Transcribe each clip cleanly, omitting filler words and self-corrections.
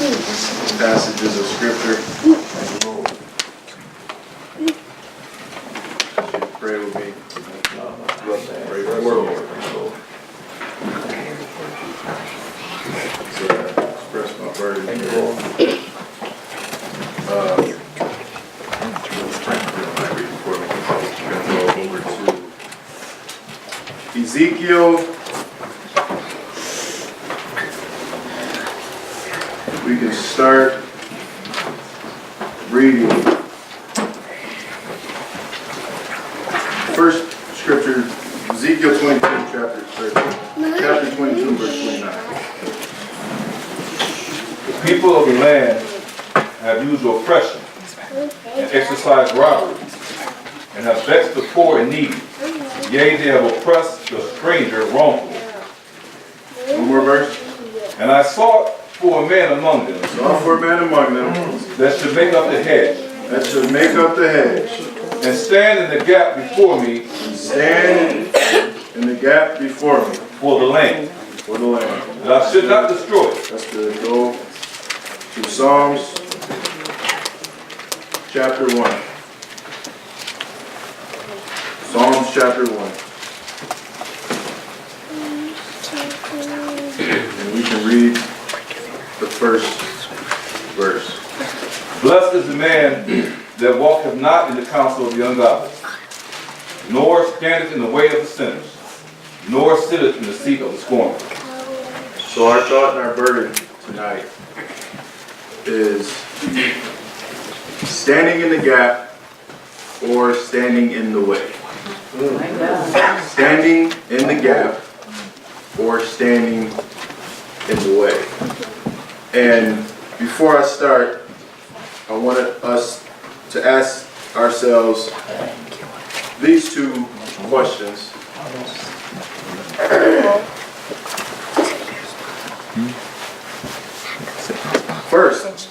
passages of Scripture. Pray with me. Pray for me. So express my burden here. Over to Ezekiel. We can start reading. First scripture, Ezekiel 22, chapter 22, verse 29. The people of the land have used oppression and exercised robbery, and have vexed the poor and needy. Yea, they have oppressed the stranger wrongfully. One more verse. And I sought for a man among them That should make up the hedge, and stand in the gap before me, for the land, that I should not destroy it. That's good. Go to Psalms chapter 1. Psalms chapter 1. And we can read the first verse. Blessed is the man that walketh not in the counsel of the ungodly, nor standeth in the way of the sinners, nor sitteth in the seat of the scornful. So our thought and our burden tonight is standing in the gap or standing in the way. Standing in the gap or standing in the way. And before I start, I wanted us to ask ourselves these two questions. First,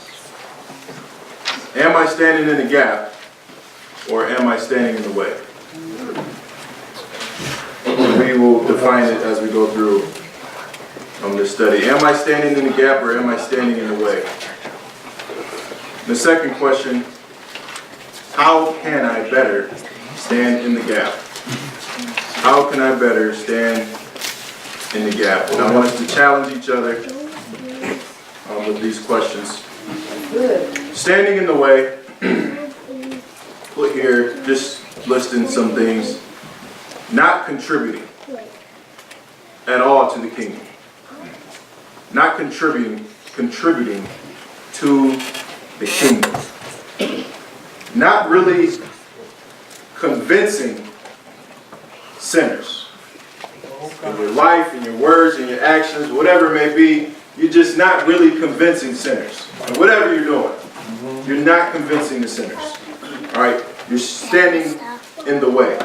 am I standing in the gap or am I standing in the way? We will define it as we go through this study. Am I standing in the gap or am I standing in the way? The second question, how can I better stand in the gap? How can I better stand in the gap? And I want us to challenge each other with these questions. Standing in the way, put here, just listing some things. Not contributing at all to the kingdom. Not contributing to the kingdom. Not really convincing sinners. In your life, in your words, in your actions, whatever it may be, you're just not really convincing sinners. And whatever you're doing, you're not convincing the sinners. All right? You're standing in the way.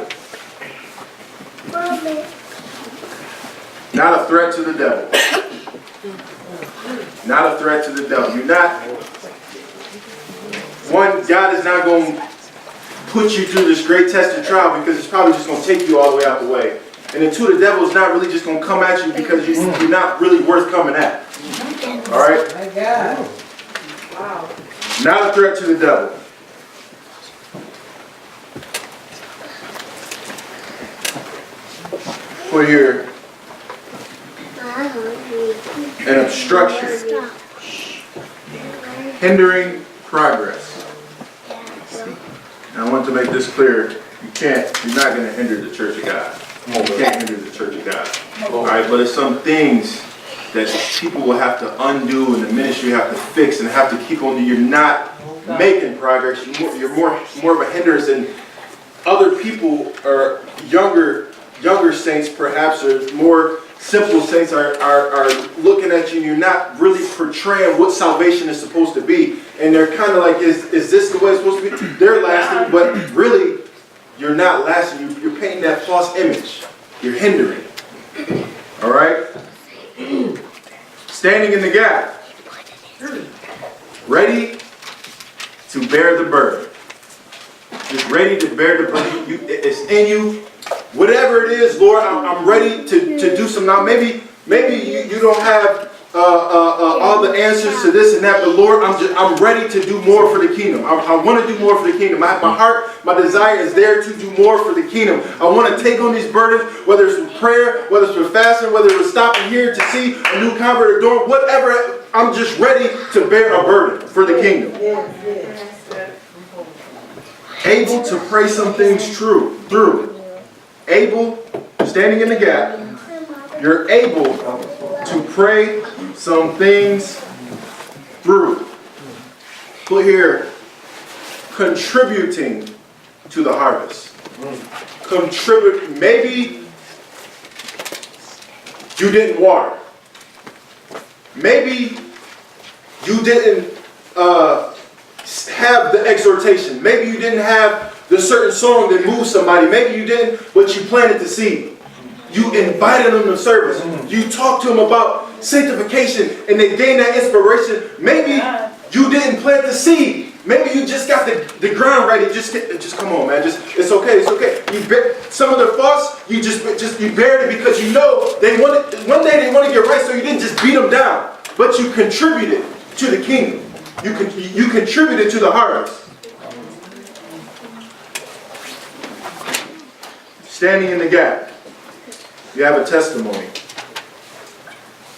Not a threat to the devil. Not a threat to the devil. You're not. One, God is not going to put you through this great test and trial because it's probably just going to take you all the way out the way. And then two, the devil is not really just going to come at you because you're not really worth coming at. All right? My God. Wow. Not a threat to the devil. Put here an obstruction, hindering progress. And I want to make this clear: you're not going to hinder the Church of God. You can't hinder the Church of God. All right, but it's some things that people will have to undo, and the ministry have to fix, and have to keep on. You're not making progress. You're more of a hindrance, and other people are younger saints, perhaps, or more simple saints are looking at you, and you're not really portraying what salvation is supposed to be. And they're kind of like, is this the way it's supposed to be? They're lasting, but really, you're not lasting. You're painting that false image. You're hindering. All right? Standing in the gap. Ready to bear the burden. Just ready to bear the burden. It's in you. Whatever it is, Lord, I'm ready to do some now. Maybe you don't have all the answers to this and that, but Lord, I'm ready to do more for the kingdom. I want to do more for the kingdom. My heart, my desire is there to do more for the kingdom. I want to take on these burdens, whether it's with prayer, whether it's with fasting, whether it's stopping here to see a new convert or doing whatever. I'm just ready to bear a burden for the kingdom. Able to pray some things through. Able, standing in the gap, you're able to pray some things through. Put here, contributing to the harvest. Contribute. Maybe you didn't water. Maybe you didn't have the exhortation. Maybe you didn't have the certain song that moved somebody. Maybe you didn't, but you planted the seed. You invited them to service. You talked to them about sanctification and they gained that inspiration. Maybe you didn't plant the seed. Maybe you just got the ground ready. Just come on, man. It's okay. It's okay. Some of the faults you bared it because you know one day they want to get right, so you didn't just beat them down, but you contributed to the kingdom. You contributed to the harvest. Standing in the gap. You have a testimony.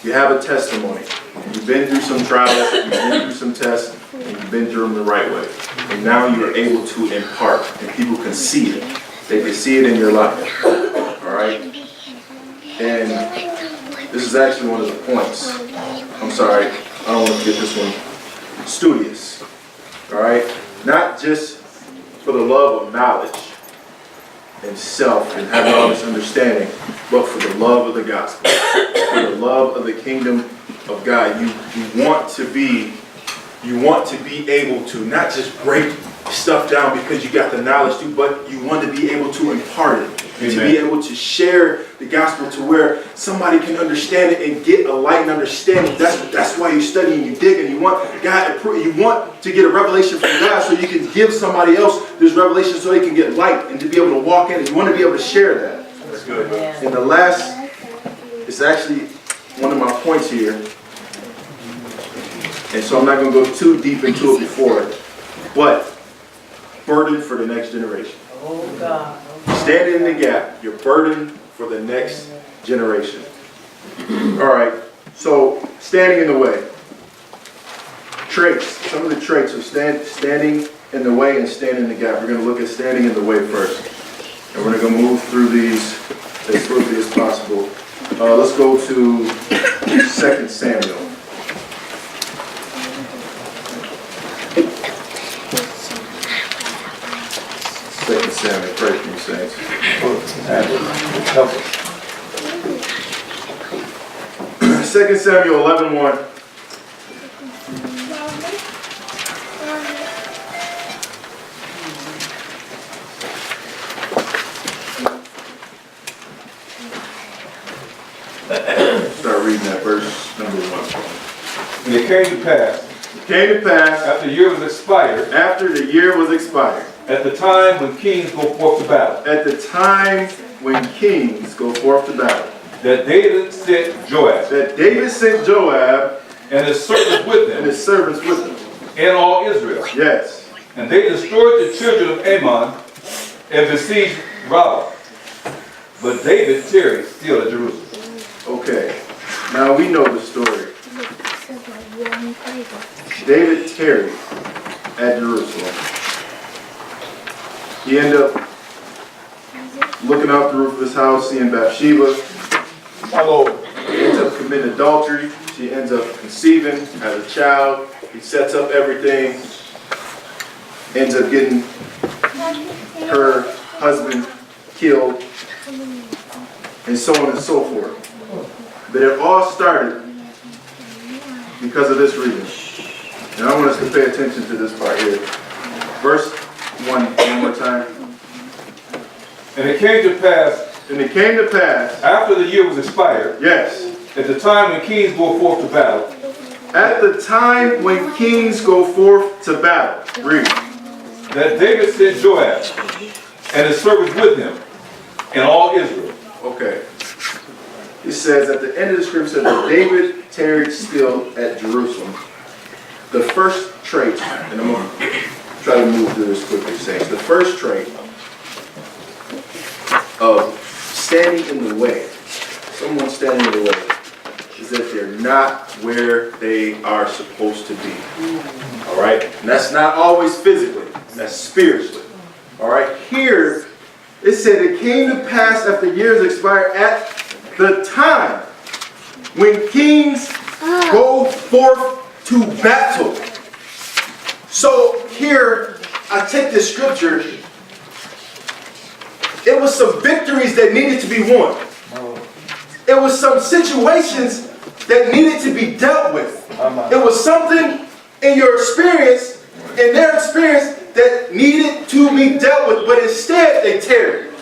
You have a testimony. You've been through some trials, you've been through some tests, and you've been through them the right way. And now you are able to impart, and people can see it. They can see it in your life. All right? And this is actually one of the points. I'm sorry, I don't want to get this one. Studious. All right? Not just for the love of knowledge and self and having all this understanding, but for the love of the gospel, for the love of the kingdom of God. You want to be able to not just break stuff down because you got the knowledge to, but you want to be able to impart it. And to be able to share the gospel to where somebody can understand it and get a light and understanding. That's why you study and you dig and you want God. You want to get a revelation from God so you can give somebody else this revelation so they can get light and to be able to walk in. And you want to be able to share that. That's good. And the last, it's actually one of my points here. And so I'm not going to go too deep into it before it. But burden for the next generation. Oh God. Standing in the gap, you're burdened for the next generation. All right, so standing in the way. Traits, some of the traits of standing in the way and standing in the gap. We're going to look at standing in the way first. And we're going to move through these as swiftly as possible. Let's go to 2 Samuel. 2 Samuel, pray for me, saints. 2 Samuel 11:1. Start reading that verse number 1. And it came to pass, after the year was expired, at the time when kings go forth to battle, that David sent Joab, and his servants with him, and all Israel. Yes. And they destroyed the children of Ammon and besieged Rabbah. But David tarried still at Jerusalem. Okay. Now we know the story. David tarried at Jerusalem. He ended up looking out the roof of his house, seeing Bathsheba. He ends up committing adultery. She ends up conceiving, has a child. He sets up everything. Ends up getting her husband killed. And so on and so forth. But it all started because of this reason. And I want us to pay attention to this part here. Verse 1 more time. And it came to pass, after the year was expired, yes, at the time when kings go forth to battle, read. that David sent Joab, and his servants with him, and all Israel. Okay. It says at the end of the scripture, says that David tarried still at Jerusalem. The first trait, and I'm going to try to move through this quickly, saints. The first trait of standing in the way, someone standing in the way, is that they're not where they are supposed to be. All right? And that's not always physically, that's spiritually. All right? Here, it said it came to pass after years expired at the time when kings go forth to battle. So here, I take this scripture. It was some victories that needed to be won. It was some situations that needed to be dealt with. It was something in your experience, in their experience, that needed to be dealt with. But instead, they tarried.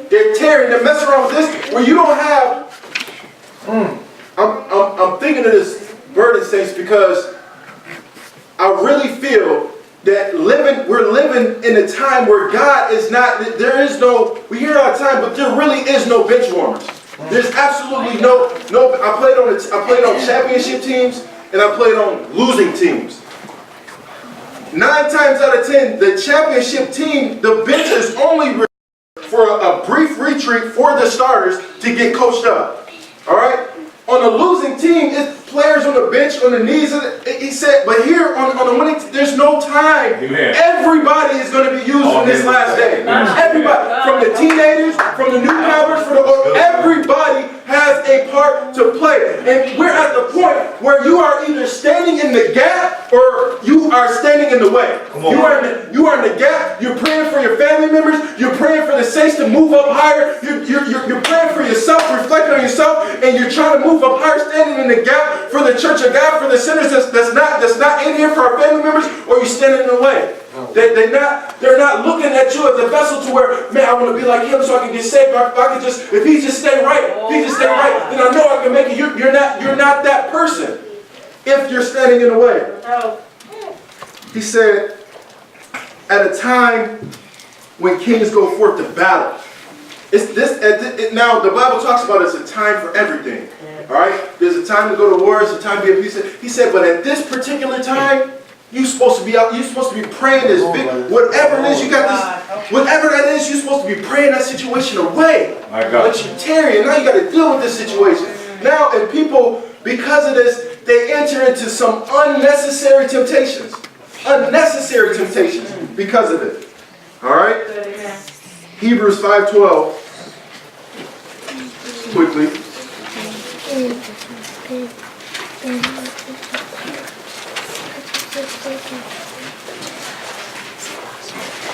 They're tearing, they're messing around with this, where you don't have. I'm thinking of this burden, saints, because I really feel that we're living in a time where God is not, there is no, we hear it all the time, but there really is no bench warmers. There's absolutely no, I played on championship teams and I played on losing teams. 9 times out of 10, the championship team, the bench is only for a brief retreat for the starters to get coached up. All right? On a losing team, it's players on the bench, on the knees. He said, but here on the winning team, there's no time. Amen. Everybody is going to be used on this last day. Everybody, from the teenagers, from the newcomers, everybody has a part to play. And we're at the point where you are either standing in the gap or you are standing in the way. You are in the gap. You're praying for your family members. You're praying for the saints to move up higher. You're praying for yourself, reflecting on yourself, and you're trying to move up higher, standing in the gap for the church of God, for the sinners that's not in here, for our family members, or you're standing in the way. They're not looking at you as a vessel to where, man, I want to be like him so I can get saved. If he just stay right, then I know I can make it. You're not that person if you're standing in the way. He said, at a time when kings go forth to battle. Now the Bible talks about it's a time for everything. All right, there's a time to go to war. There's a time to be at peace. He said, but at this particular time, you're supposed to be out. You're supposed to be praying this. Whatever it is, you got this. Whatever that is, you're supposed to be praying that situation away. But you're tearing. Now you got to deal with this situation. Now, and people, because of this, they enter into some unnecessary temptations. Unnecessary temptations because of it. All right. Hebrews 5:12. Quickly.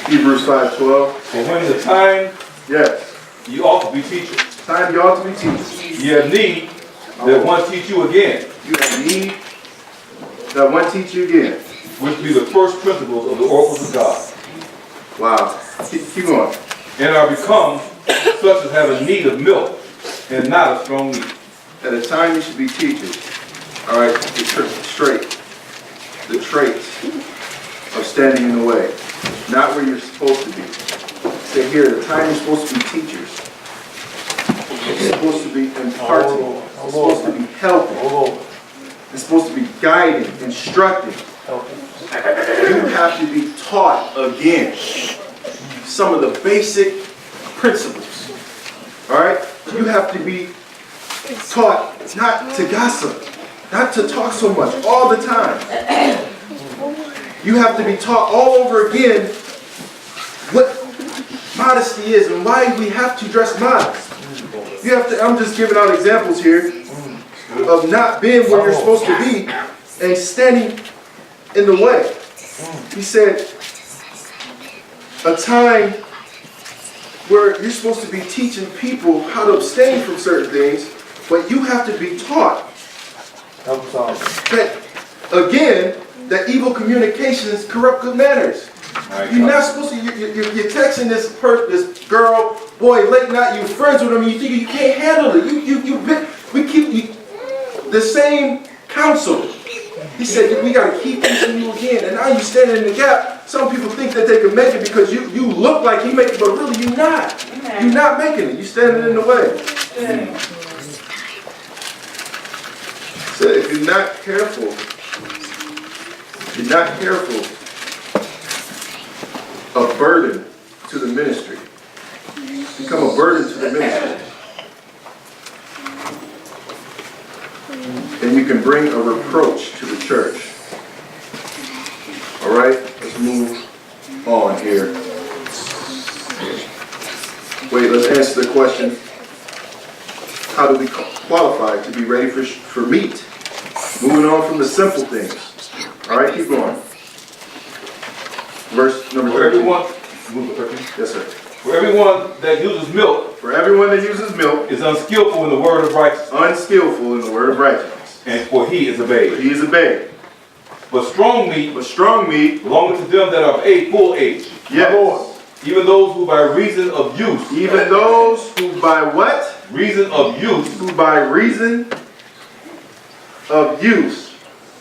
Hebrews 5:12. For when the time, yes, you ought to be teachers. Time you ought to be teachers. You have need that one teach you again. You have need that one teach you again. Which be the first principles of the oracles of God. Wow. Keep going. And are become such as have a need of milk and not a strong meat. At a time you should be teachers. All right, the traits of standing in the way. Not where you're supposed to be. Say here, the time you're supposed to be teachers. You're supposed to be imparting. You're supposed to be helping. You're supposed to be guiding, instructing. You have to be taught again some of the basic principles. All right? You have to be taught not to gossip, not to talk so much all the time. You have to be taught all over again what modesty is and why we have to dress modest. You have to. I'm just giving out examples here of not being where you're supposed to be and standing in the way. He said, a time where you're supposed to be teaching people how to abstain from certain things, but you have to be taught that, again, that evil communications corrupt good manners. You're not supposed to, you're texting this girl, boy, late night, you're friends with him, and you think you can't handle it. We keep the same counsel. He said, we got to keep teaching you again. And now you're standing in the gap. Some people think that they can make it because you look like you make it, but really you're not. You're not making it. You're standing in the way. said, if you're not careful, a burden to the ministry. Become a burden to the ministry. And you can bring a reproach to the church. All right, let's move on here. Wait, let's answer the question. How do we qualify to be ready for meat? Moving on from the simple things. All right, keep going. Verse number 13. Yes, sir. For everyone that uses milk For everyone that uses milk is unskillful in the word of righteousness, unskillful in the word of righteousness. and for he is a babe. He is a babe. But strong meat But strong meat, belongeth to them that are of full age, yes. even those who by reason of use, Even those who by what? reason of use, Who by reason of use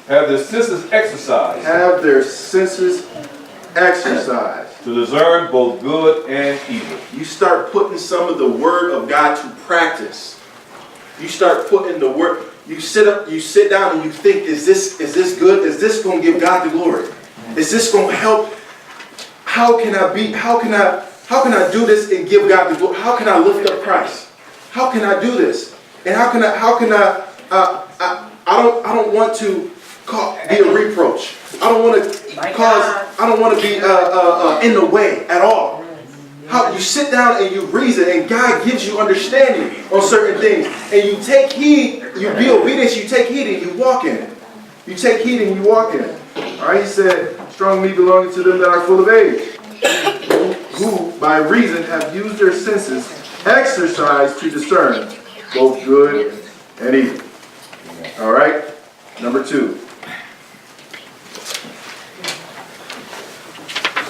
have their senses exercised have their senses exercised. to discern both good and evil. You start putting some of the word of God to practice. You start putting the word. You sit down and you think, is this good? Is this going to give God the glory? Is this going to help? How can I do this and give God the glory? How can I lift up Christ? How can I do this? And I don't want to be a reproach. I don't want to be in the way at all. How you sit down and you reason, and God gives you understanding on certain things, and you take heed, you be obedient, you take heed and you walk in it. You take heed and you walk in it. All right, he said, strong meat belonging to them that are full of age, who by reason have used their senses, exercised to discern both good and evil. All right, number 2.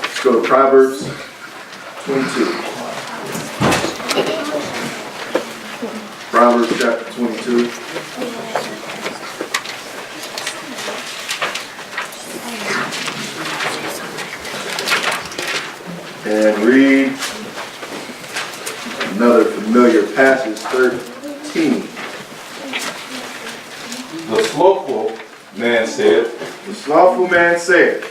Let's go to Proverbs 22. Proverbs chapter 22. And read another familiar passage, 13. The slothful man said, The slothful man said,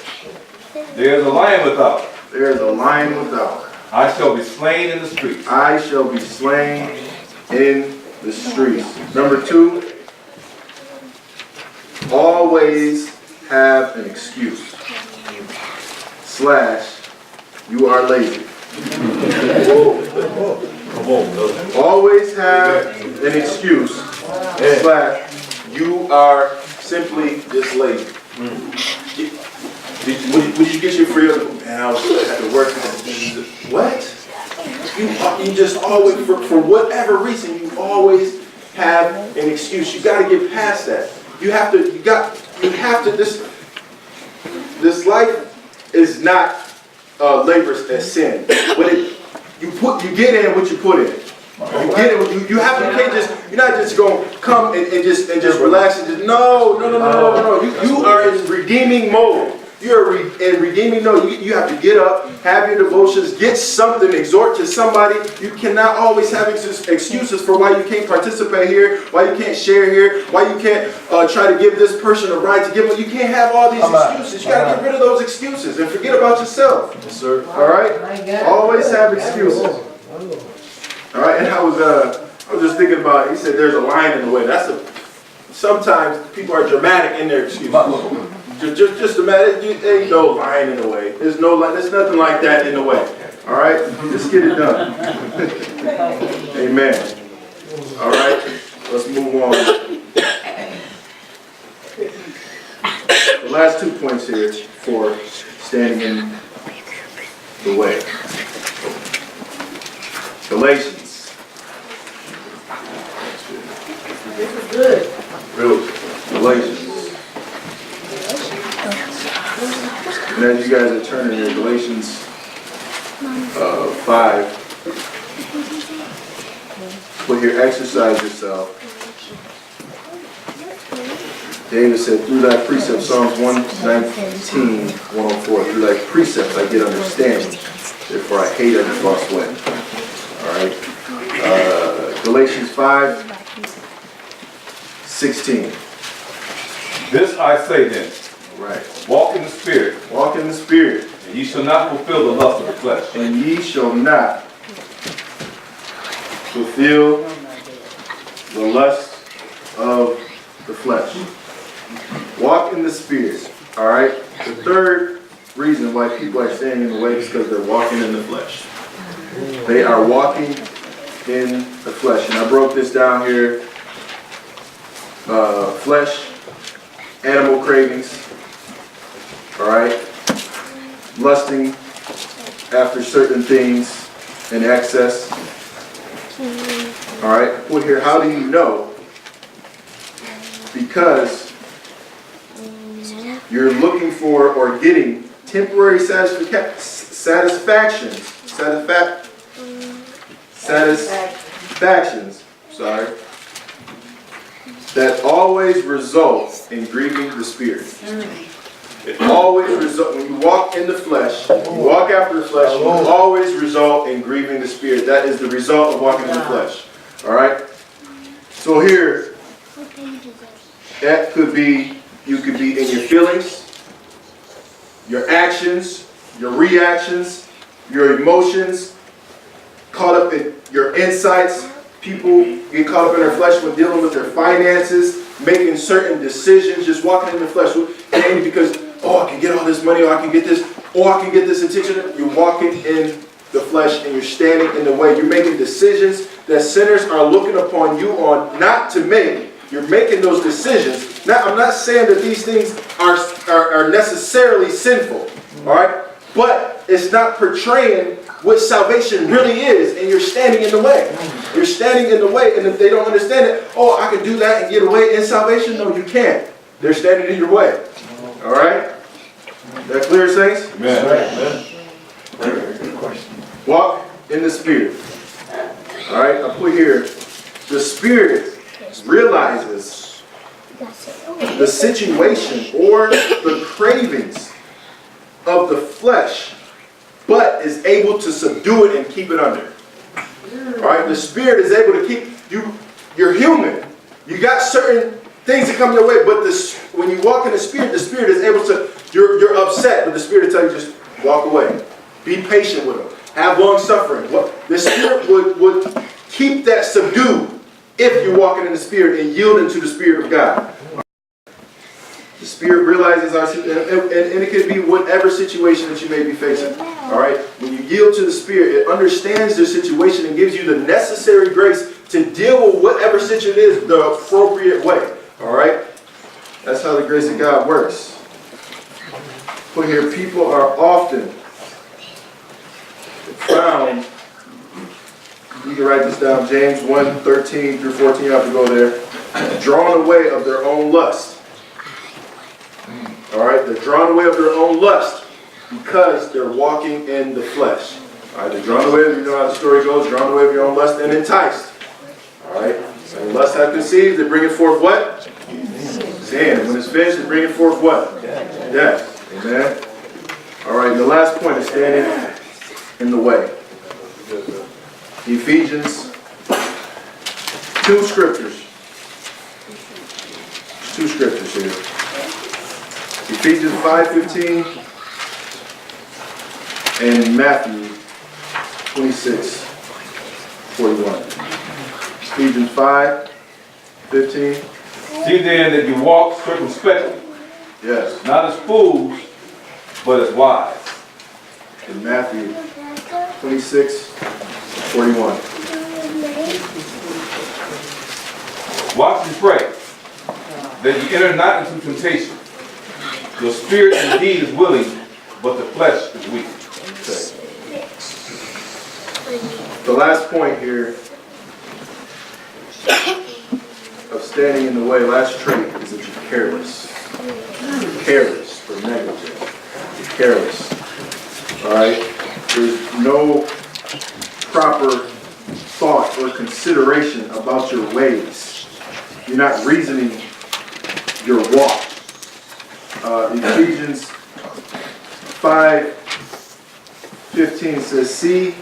there is a lion without. there is a lion without. I shall be slain in the streets. I shall be slain in the streets. Number 2, always have an excuse. / you are lazy. Always have an excuse. / you are simply just lazy. When you get your free, man, I had to work. What? You just always, for whatever reason, you always have an excuse. You got to get past that. You have to. This life is not laborious as sin, but you get in what you put in. You get it. You can't just. You're not just going to come and just relax and just no. You are in redeeming mode. You're in redeeming mode. You have to get up, have your devotions, get something, exhort to somebody. You cannot always have excuses for why you can't participate here, why you can't share here, why you can't try to give this person a right to give them. You can't have all these excuses. You got to get rid of those excuses and forget about yourself. Yes, sir. All right. Always have excuses. All right. And I was just thinking about. He said, "There's a lion in the way." Sometimes people are dramatic in their excuses. Just imagine, there ain't no lion in the way. There's nothing like that in the way. All right, just get it done. Amen. All right, let's move on. The last 2 points here for standing in the way. Galatians. This is good. Galatians. And as you guys are turning to Galatians 5, put here, exercise yourself. David said, through thy precepts, Psalms 119, 104, through thy precepts I get understanding, therefore I hate every false way. All right. Galatians 5, 16. This I say then, Right. walk in the Spirit, Walk in the Spirit, and ye shall not fulfill the lust of the flesh. and ye shall not fulfill the lust of the flesh. Walk in the Spirit. All right. The third reason why people are staying in the way is because they're walking in the flesh. They are walking in the flesh. And I broke this down here. Flesh, animal cravings. All right. Lusting after certain things in excess. All right. Well, here, how do you know? Because you're looking for or getting temporary satisfactions, sorry, that always result in grieving the Spirit. It always results, when you walk in the flesh, you walk after the flesh, you always result in grieving the Spirit. That is the result of walking in the flesh. All right? So here, that could be, you could be in your feelings, your actions, your reactions, your emotions, caught up in your insights. People get caught up in their flesh when dealing with their finances, making certain decisions, just walking in the flesh. Mainly because, oh, I can get all this money, or I can get this, or I can get this attention. You're walking in the flesh and you're standing in the way. You're making decisions that sinners are looking upon you on not to make. You're making those decisions. Now, I'm not saying that these things are necessarily sinful, all right? But it's not portraying what salvation really is, and you're standing in the way. You're standing in the way, and if they don't understand it, oh, I can do that and get away in salvation? No, you can't. They're standing in your way. All right? That clear, saints? Amen. Walk in the Spirit. All right? I put here, the Spirit realizes the situation or the cravings of the flesh, but is able to subdue it and keep it under. All right, the Spirit is able to keep you. You're human. You got certain things that come your way, but when you walk in the Spirit is able to. You're upset, but the Spirit tells you just walk away. Be patient with them. Have long suffering. The Spirit would keep that subdued if you're walking in the Spirit and yielding to the Spirit of God. The Spirit realizes our situation, and it could be whatever situation that you may be facing. All right? When you yield to the Spirit, it understands the situation and gives you the necessary grace to deal with whatever situation is the appropriate way. All right? That's how the grace of God works. Put here, people are often found. You can write this down, James 1:13 through 14, you have to go there. Drawn away of their own lust. All right, they're drawn away of their own lust because they're walking in the flesh. All right, they're drawn away, you know how the story goes, drawn away of your own lust and enticed. All right, so lust hath conceived, they bring it forth what? Sin. And when it's finished, they bring it forth what? Death. Amen. All right, the last point is standing in the way. Ephesians, two scriptures here. Ephesians 5:15 and Matthew 26:41. Ephesians 5:15. See then that you walk circumspectly, Yes. not as fools, but as wise. In Matthew 26:41. Watch and pray, that you enter not into temptation. The spirit indeed is willing, but the flesh is weak. Okay. The last point here of standing in the way, last trait, is that you're careless. Careless or negligent. You're careless. Alright? There's no proper thought or consideration about your ways. You're not reasoning your walk. Ephesians 5:15 says, see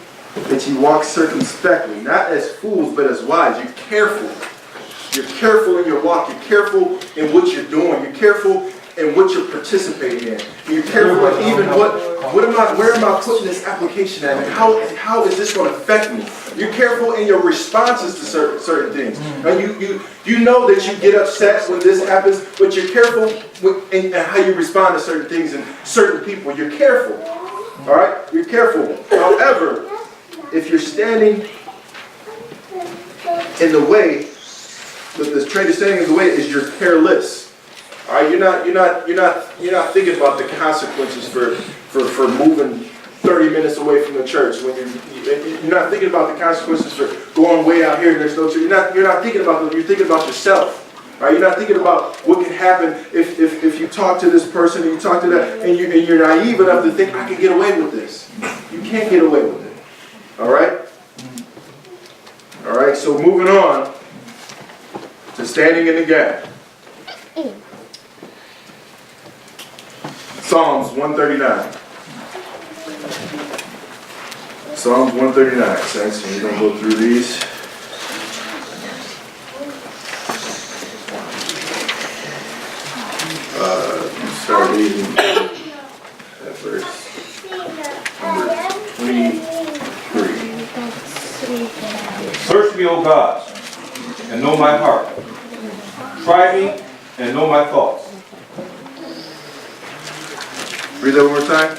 that you walk circumspectly, not as fools, but as wise. You're careful. You're careful in your walk. You're careful in what you're doing. You're careful in what you're participating in. You're careful in even where am I putting this application at, and how is this going to affect me? You're careful in your responses to certain things. And you know that you get upset when this happens, but you're careful in how you respond to certain things and certain people. You're careful. All right? You're careful. However, if you're standing in the way, the trait of standing in the way is you're careless. All right, you're not thinking about the consequences for moving 30 minutes away from the church. When you're not thinking about the consequences for going way out here and there's no church. You're not thinking about them. You're thinking about yourself. All right, you're not thinking about what can happen if you talk to this person and you talk to that and you're naive enough to think I can get away with this. You can't get away with it. All right. All right. So moving on to standing in the gap. Psalms 139. Psalms 139, saints. We're going to go through these. Start reading at verse number 23. Search me, O God, and know my heart. Try me and know my thoughts. Read that one more time.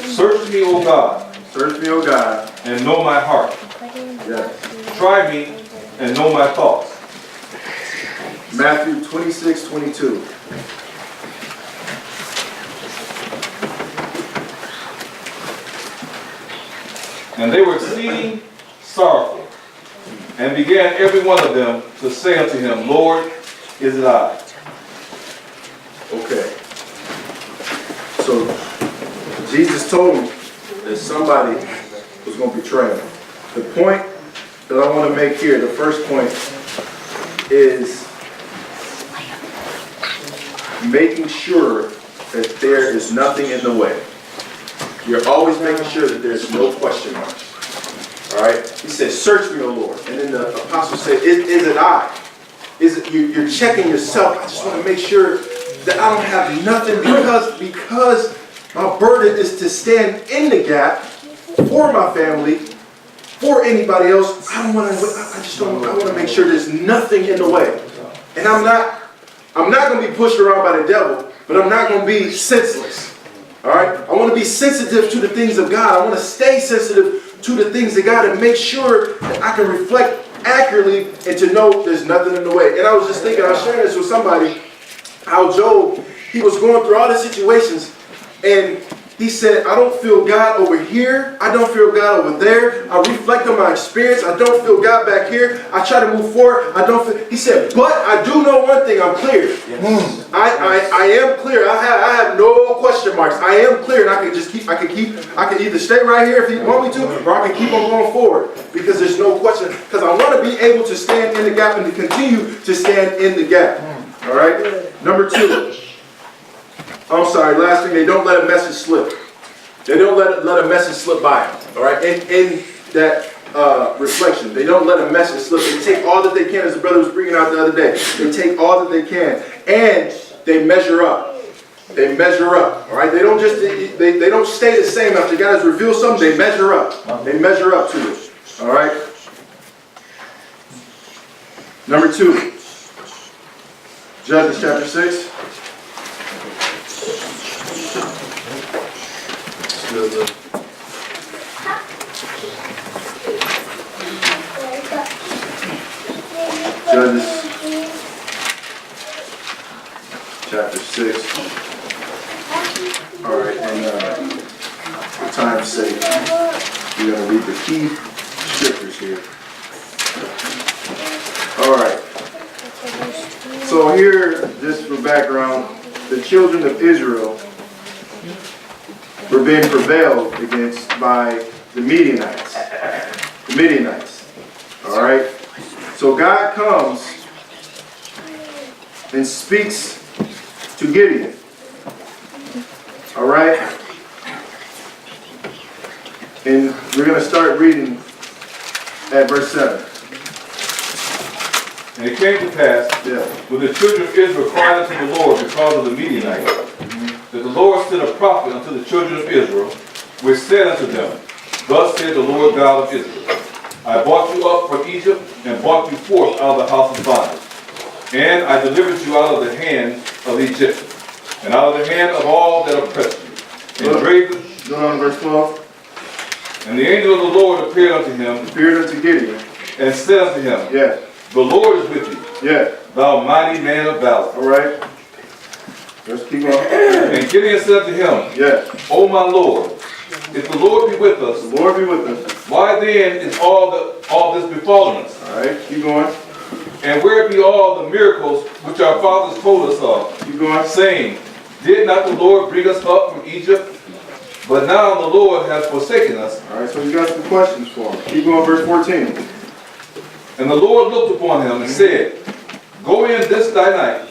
Search me, O God. Search me, O God. And know my heart. Yes. Try me and know my thoughts. Matthew 26:22. And they were exceeding sorrowful, and began every one of them to say unto him, Lord, is it I? Okay. So Jesus told him that somebody was going to betray him. The point that I want to make here, the first point, is making sure that there is nothing in the way. You're always making sure that there's no question marks. All right? He said, search me, O Lord. And then the apostle said, is it I? Is it you're checking yourself? I just want to make sure that I don't have nothing because my burden is to stand in the gap for my family, for anybody else. I want to make sure there's nothing in the way. And I'm not going to be pushed around by the devil, but I'm not going to be senseless. All right? I want to be sensitive to the things of God. I want to stay sensitive to the things of God and make sure that I can reflect accurately and to know there's nothing in the way. And I was just thinking, I was sharing this with somebody, how Job, he was going through all the situations, and he said, I don't feel God over here. I don't feel God over there. I reflect on my experience. I don't feel God back here. I try to move forward. I don't feel. He said, but I do know one thing. I'm clear. Yes. I am clear. I have no question marks. I am clear, and I can just keep. I can either stay right here if you want me to, or I can keep on going forward because there's no question. Because I want to be able to stand in the gap and to continue to stand in the gap. All right. Number 2. I'm sorry, last thing, they don't let a message slip. They don't let a message slip by them, all right? In that reflection, they don't let a message slip. They take all that they can, as the brother was bringing out the other day. They take all that they can, and they measure up. They measure up, all right? They don't just, they don't stay the same after God has revealed something. They measure up. They measure up to it, all right? Number 2, Judges chapter 6. Judges chapter 6. All right, and for time's sake, we're going to read the key scriptures here. All right. So here, just for background, the children of Israel were being prevailed against by the Midianites. The Midianites. All right? So God comes and speaks to Gideon. All right? And we're going to start reading at verse 7. And it came to pass, Yeah. when the children of Israel cried unto the Lord because of the Midianites, that the Lord sent a prophet unto the children of Israel, which said unto them, Thus said the Lord God of Israel, I brought you up from Egypt, and brought you forth out of the house of bondage. And I delivered you out of the hand of the Egyptians, and out of the hand of all that oppressed you. And Go on to verse 12. And the angel of the Lord appeared unto him, Appeared unto Gideon. and said unto him, Yeah. The Lord is with thee, Yeah. thou mighty man of valor. All right. Let's keep on. And Gideon said unto him, Yeah. O my Lord, if the Lord be with us, The Lord be with us. why then is all this befallen us? All right. Keep going. And where be all the miracles which our fathers told us of, Keep going. saying, Did not the Lord bring us up from Egypt? But now the Lord has forsaken us. All right. So you got some questions for him. Keep going. Verse 14. And the Lord looked upon him and said, Go in this thy night,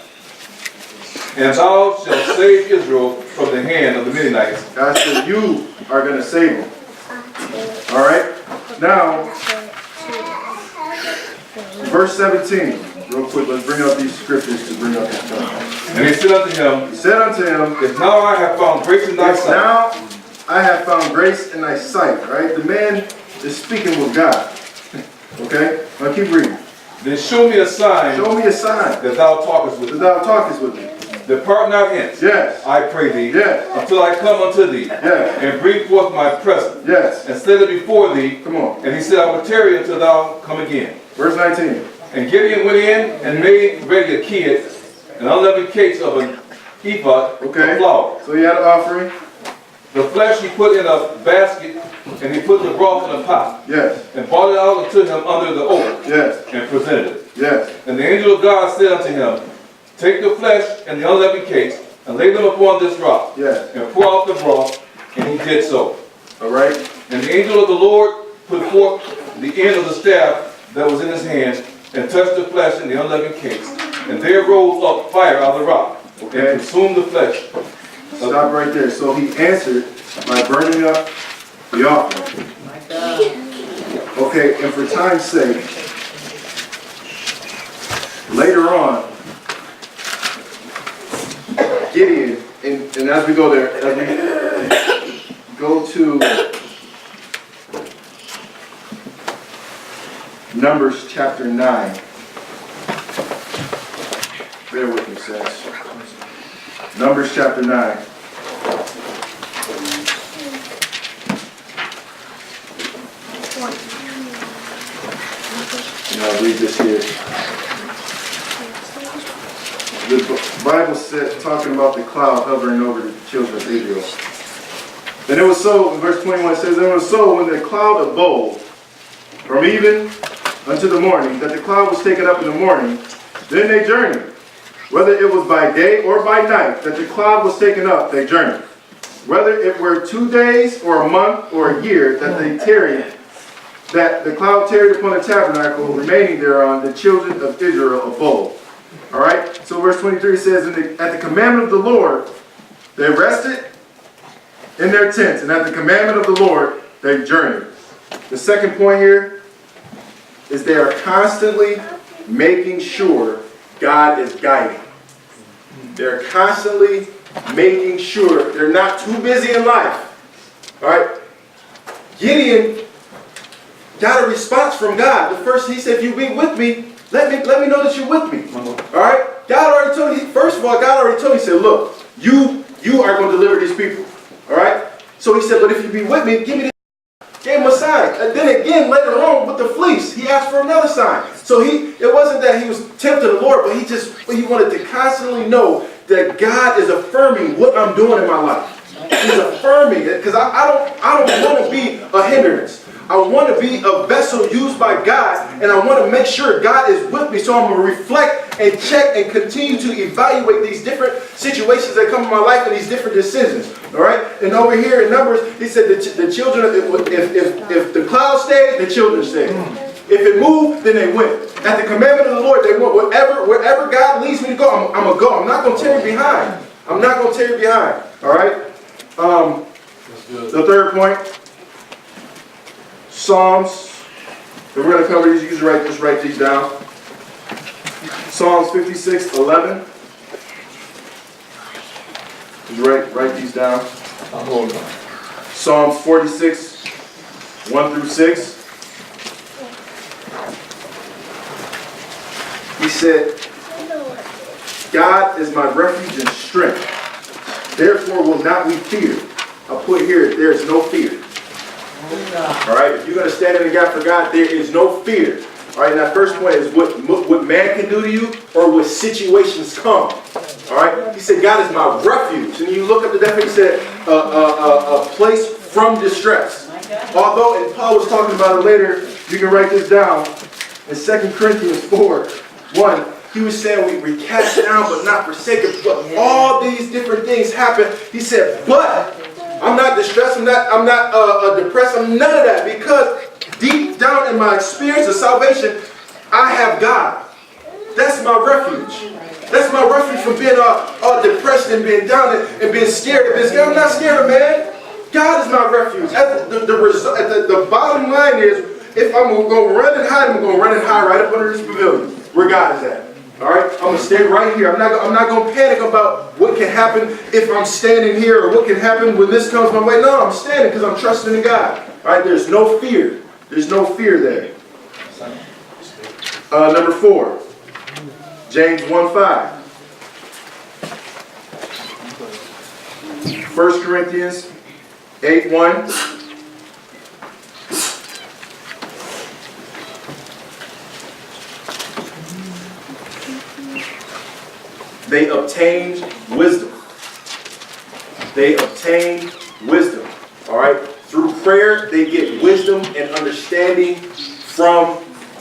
and thou shalt save Israel from the hand of the Midianites. God said you are going to save him. All right. Now, verse 17. Real quick, let's bring up these scriptures to bring up this point. And he said unto him, He said unto him, If now I have found grace in thy If sight, now I have found grace in thy sight. Right? The man is speaking with God. Okay? Now keep reading. then show me a sign Show me a sign that thou talkest with that me. thou talkest with me. Depart not hence, Yes. I pray thee, Yes. until I come unto thee, Yes. and bring forth my present, Yes. and set it before thee. Come on. And he said, I will tarry until thou come again. Verse 19. And Gideon went in and made ready a kid, and unleavened cakes of an ephah Okay. of flour. So he had an offering. The flesh he put in a basket, and he put the broth in a pot, Yes. and brought it out unto him under the oak, Yes. and presented it. Yes. And the angel of God said unto him, Take the flesh and the unleavened cakes, and lay them upon this rock, Yes. and pour out the broth. And he did so. All right. And the angel of the Lord put forth the end of the staff that was in his hand, and touched the flesh and the unleavened cakes. And there rose up fire out of the rock, Okay. and consumed the flesh. Stop right there. So he answered by burning up the offering. My God. Okay, and for time's sake, later on, Gideon, and as we go there, as we go to Numbers chapter 9. Bear with me, saints. Numbers chapter 9. And I'll read this here. The Bible said, talking about the cloud hovering over the children of Israel. And it was so, in verse 21 it says, And it was so when the cloud abode from even unto the morning, that the cloud was taken up in the morning, then they journeyed. Whether it was by day or by night that the cloud was taken up, they journeyed. Whether it were 2 days or a month or a year that they tarried, that the cloud tarried upon the tabernacle, remaining thereon, the children of Israel abode. All right. So verse 23 says, At the commandment of the Lord, they rested in their tents, and at the commandment of the Lord, they journeyed. The second point here is they are constantly making sure God is guiding. They're constantly making sure they're not too busy in life. All right. Gideon got a response from God. The first, he said, if you be with me, let me know that you're with me. All right. God already told me. First of all, God already told me. He said, look, you are going to deliver these people. All right. So he said, but if you be with me, give me the. Gave him a sign. And then again, later on with the fleece, he asked for another sign. So it wasn't that he was tempting the Lord, but he wanted to constantly know that God is affirming what I'm doing in my life. He's affirming it, because I don't want to be a hindrance. I want to be a vessel used by God, and I want to make sure God is with me, so I'm going to reflect and check and continue to evaluate these different situations that come in my life and these different decisions. All right? And over here in Numbers, he said the children, if the cloud stayed, the children stayed. If it moved, then they went. At the commandment of the Lord, they went. Wherever God leads me to go, I'm going to go. I'm not going to tarry behind. I'm not going to tarry behind. All right? The third point, Psalms. If we're going to cover these, you can just write these down. Psalms 56:11. Write these down. Hold on. Psalms 46:1-6. He said, God is my refuge and strength. Therefore will not we fear. I'll put here, there is no fear. All right, if you're going to stand in the gap for God, there is no fear. All right, now first point is what man can do to you or what situations come. All right, he said God is my refuge. And you look up the definition, he said a place from distress. Although, and Paul was talking about it later, you can write this down. In 2 Corinthians 4:1, he was saying we cast down but not forsaken. But all these different things happen. He said, but I'm not distressed, I'm not depressed, I'm none of that, because deep down in my experience of salvation, I have God. That's my refuge. That's my refuge from being all depressed and being down and being scared. I'm not scared of man. God is my refuge. The bottom line is, if I'm going to run and hide, I'm going to run and hide right up under this pavilion where God is at. All right, I'm going to stay right here. I'm not going to panic about what can happen if I'm standing here or what can happen when this comes my way. No, I'm standing because I'm trusting in God. All right, there's no fear. There's no fear there. Number 4, James 1:5. 1 Corinthians 8:1. They obtained wisdom. They obtained wisdom. All right? Through prayer, they get wisdom and understanding from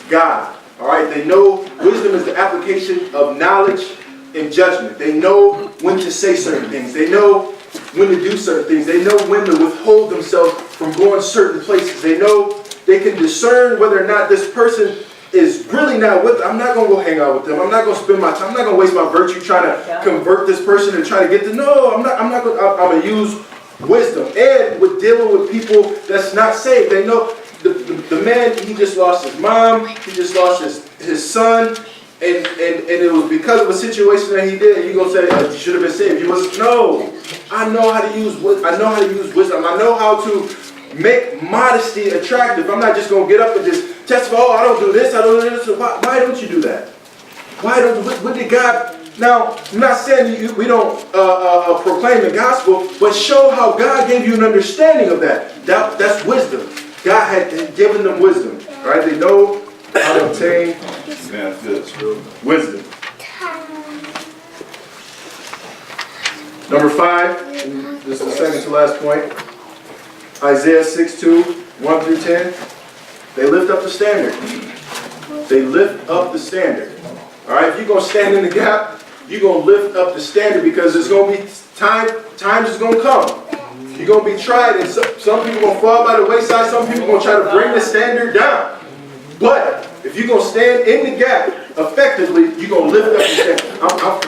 God. All right? They know wisdom is the application of knowledge and judgment. They know when to say certain things. They know when to do certain things. They know when to withhold themselves from going certain places. They know they can discern whether or not this person is really not with them. I'm not going to go hang out with them. I'm not going to spend my time. I'm not going to waste my virtue trying to convert this person and try to get to know. I'm going to use wisdom. And with dealing with people that's not saved, they know the man, he just lost his mom, he just lost his son, and it was because of a situation that he did. You gonna say you should have been saved? You was no. I know how to use wisdom. I know how to make modesty attractive. I'm not just gonna get up and just testify. Oh, I don't do this. I don't do this. Why don't you do that? Why don't? What did God? Now, I'm not saying we don't proclaim the gospel, but show how God gave you an understanding of that. That's wisdom. God had given them wisdom. All right, they know how to obtain wisdom. Number 5, this is the second to last point. Isaiah 6:2, 1-10. They lift up the standard. They lift up the standard. All right, if you're going to stand in the gap, you're going to lift up the standard, because there's going to be times is going to come. You're going to be tried, and some people are going to fall by the wayside. Some people are going to try to bring the standard down. But if you're going to stand in the gap effectively, you're going to lift up the standard.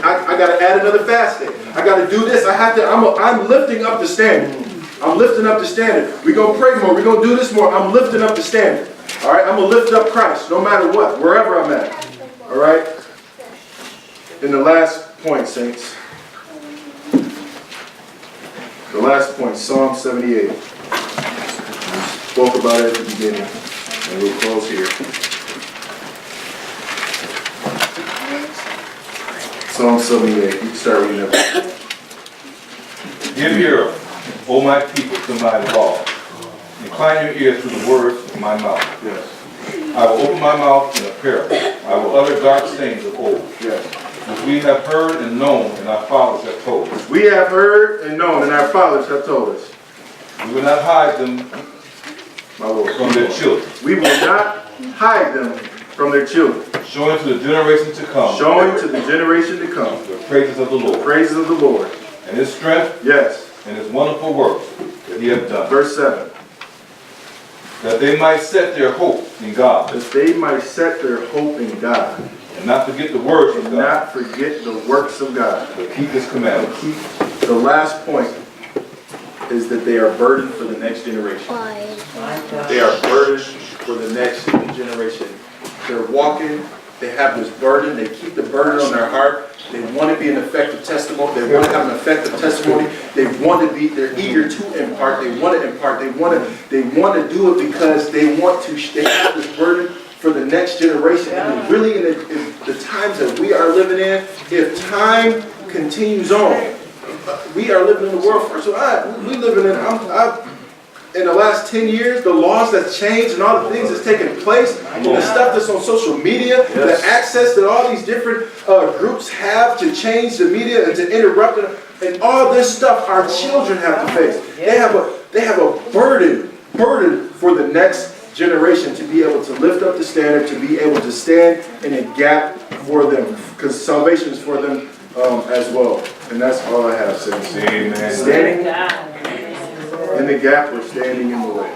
I got to add another fast day. I got to do this. I'm lifting up the standard. I'm lifting up the standard. We're going to pray more. We're going to do this more. I'm lifting up the standard. All right? I'm going to lift up Christ no matter what, wherever I'm at. All right? And the last point, saints. The last point, Psalm 78. We spoke about it at the beginning, and we'll close here. Psalm 78. You can start reading that. Give ear, O my people, to my law. Incline your ears to the words of my mouth. Yes. I will open my mouth in a parable. I will utter dark sayings of old. Yes. Which we have heard and known, and our fathers have told us. We have heard and known, and our fathers have told us. We will not hide them, My Lord, from their children. we will not hide them from their children. Showing to the generation to come. Showing to the generation to come The praises of the the Lord. praises of the Lord. And his strength Yes. and his wonderful works that he hath done. Verse 7. That they might set their hope in God. That they might set their hope in God. And not forget the words of And God. not forget the works of God. But keep his commandments. The last point is that they are burdened for the next generation. They are burdened for the next generation. They're walking They have this burden. They keep the burden on their heart. They want to be an effective testimony. They want to have an effective testimony. They want to be. They're eager to impart. They want to impart. They want to do it because they want to. They have this burden for the next generation. And really, in the times that we are living in, if time continues on, we are living in the world for. So we living in. In the last 10 years, the laws that's changed and all the things that's taken place, and the stuff that's on social media, the access that all these different groups have to change the media and to interrupt it, and all this stuff our children have to face. They have a burden for the next generation to be able to lift up the standard, to be able to stand in a gap for them, because salvation is for them as well. And that's all I have, saints. Amen. Standing in the gap or standing in the way.